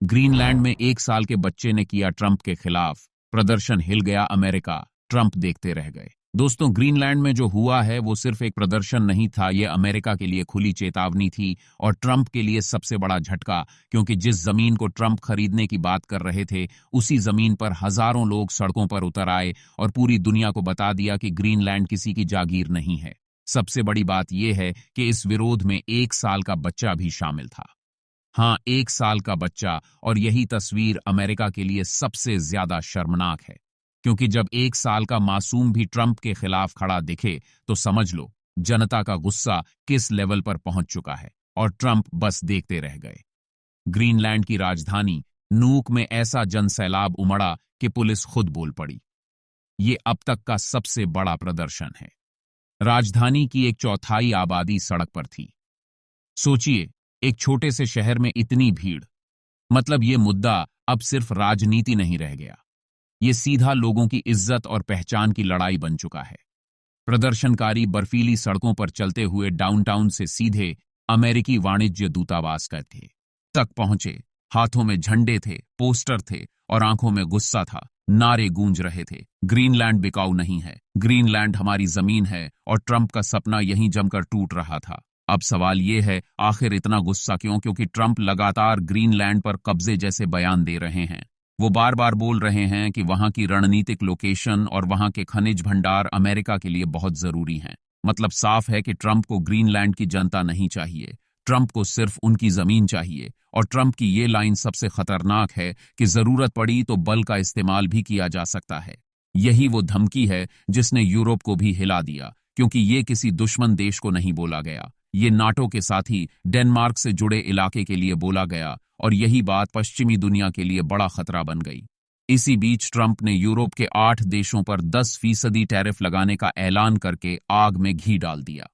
Greenland में 1 साल के बच्चे ने किया ट्रंप के खिलाफ प्रदर्शन, हिल गया अमेरिका, ट्रंप देखते रह गए। दोस्तों, ग्रीनलैंड में जो हुआ है वो सिर्फ एक प्रदर्शन नहीं था, ये अमेरिका के लिए खुली चेतावनी थी और ट्रंप के लिए सबसे बड़ा झटका, क्योंकि जिस जमीन को ट्रंप खरीदने की बात कर रहे थे उसी जमीन पर हजारों लोग सड़कों पर उतर आए और पूरी दुनिया को बता दिया कि ग्रीनलैंड किसी की जागीर नहीं है। सबसे बड़ी बात यह है कि इस विरोध में 1 साल का बच्चा भी शामिल था। हाँ, 1 साल का बच्चा, और यही तस्वीर अमेरिका के लिए सबसे ज्यादा शर्मनाक है, क्योंकि जब 1 साल का मासूम भी ट्रंप के खिलाफ खड़ा दिखे तो समझ लो जनता का गुस्सा किस लेवल पर पहुंच चुका है, और ट्रंप बस देखते रह गए। ग्रीनलैंड की राजधानी नूक में ऐसा जनसैलाब उमड़ा कि पुलिस खुद बोल पड़ी। ये अब तक का सबसे बड़ा प्रदर्शन है। राजधानी की 1/4 आबादी सड़क पर थी। सोचिए, एक छोटे से शहर में इतनी भीड़। मतलब ये मुद्दा अब सिर्फ राजनीति नहीं रह गया, ये सीधा लोगों की इज्जत और पहचान की लड़ाई बन चुका है। प्रदर्शनकारी बर्फीली सड़कों पर चलते हुए डाउनटाउन से सीधे अमेरिकी वाणिज्य दूतावास तक पहुंचे। हाथों में झंडे थे, पोस्टर थे और आंखों में गुस्सा था। नारे गूंज रहे थे, ग्रीनलैंड बिकाऊ नहीं है, ग्रीनलैंड हमारी जमीन है, और ट्रंप का सपना यहीं जमकर टूट रहा था। अब सवाल यह है, आखिर इतना गुस्सा क्यों? क्योंकि ट्रंप लगातार ग्रीनलैंड पर कब्जे जैसे बयान दे रहे हैं। वो बार बार बोल रहे हैं कि वहां की रणनीतिक लोकेशन और वहां के खनिज भंडार अमेरिका के लिए बहुत जरूरी हैं। मतलब साफ है कि ट्रंप को ग्रीनलैंड की जनता नहीं चाहिए, ट्रंप को सिर्फ उनकी जमीन चाहिए। और ट्रंप की ये लाइन सबसे खतरनाक है कि जरूरत पड़ी तो बल का इस्तेमाल भी किया जा सकता है। यही वो धमकी है जिसने यूरोप को भी हिला दिया, क्योंकि ये किसी दुश्मन देश को नहीं बोला गया, ये नाटो के साथी डेनमार्क से जुड़े इलाके के लिए बोला गया, और यही बात पश्चिमी दुनिया के लिए बड़ा खतरा बन गई। इसी बीच ट्रंप ने यूरोप के 8 देशों पर 10% टैरिफ लगाने का ऐलान करके आग में घी डाल दिया।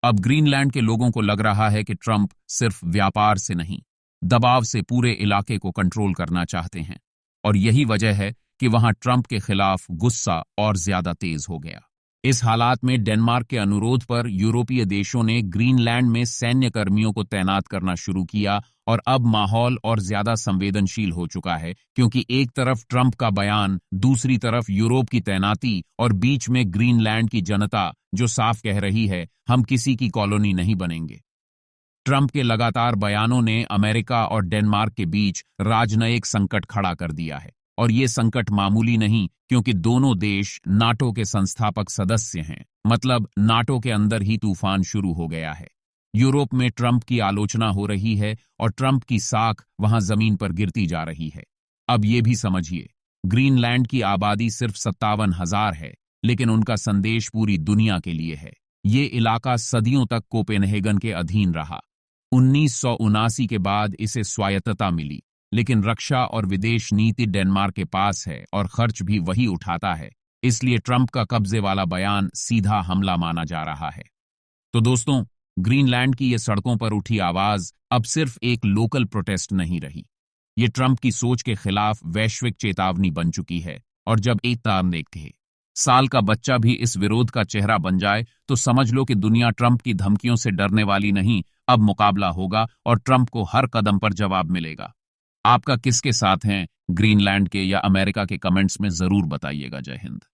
अब ग्रीनलैंड के लोगों को लग रहा है कि ट्रंप सिर्फ व्यापार से नहीं, दबाव से पूरे इलाके को कंट्रोल करना चाहते हैं, और यही वजह है कि वहां ट्रंप के खिलाफ गुस्सा और ज्यादा तेज हो गया। इस हालात में डेनमार्क के अनुरोध पर यूरोपीय देशों ने ग्रीनलैंड में सैन्य कर्मियों को तैनात करना शुरू किया, और अब माहौल और ज्यादा संवेदनशील हो चुका है, क्योंकि एक तरफ ट्रंप का बयान, दूसरी तरफ यूरोप की तैनाती, और बीच में ग्रीनलैंड की जनता जो साफ कह रही है, हम किसी की कॉलोनी नहीं बनेंगे। ट्रंप के लगातार बयानों ने अमेरिका और डेनमार्क के बीच राजनयिक संकट खड़ा कर दिया है, और ये संकट मामूली नहीं, क्योंकि दोनों देश नाटो के संस्थापक सदस्य हैं। मतलब नाटो के अंदर ही तूफान शुरू हो गया है। यूरोप में ट्रंप की आलोचना हो रही है और ट्रंप की साख वहां जमीन पर गिरती जा रही है। अब ये भी समझिए, ग्रीनलैंड की आबादी सिर्फ 57,000 है, लेकिन उनका संदेश पूरी दुनिया के लिए है। ये इलाका सदियों तक कोपेनहेगन के अधीन रहा। 1979 के बाद इसे स्वायत्तता मिली, लेकिन रक्षा और विदेश नीति डेनमार्क के पास है और खर्च भी वही उठाता है। इसलिए ट्रंप का कब्जे वाला बयान सीधा हमला माना जा रहा है। तो दोस्तों, ग्रीनलैंड की ये सड़कों पर उठी आवाज अब सिर्फ एक लोकल प्रोटेस्ट नहीं रही, ये ट्रंप की सोच के खिलाफ वैश्विक चेतावनी बन चुकी है। और जब 1 साल का बच्चा भी इस विरोध का चेहरा बन जाए तो समझ लो कि दुनिया ट्रंप की धमकियों से डरने वाली नहीं, अब मुकाबला होगा और ट्रंप को हर कदम पर जवाब मिलेगा। आपका किसके साथ हैं, ग्रीनलैंड के या अमेरिका के? कमेंट्स में जरूर बताइएगा। जय हिंद।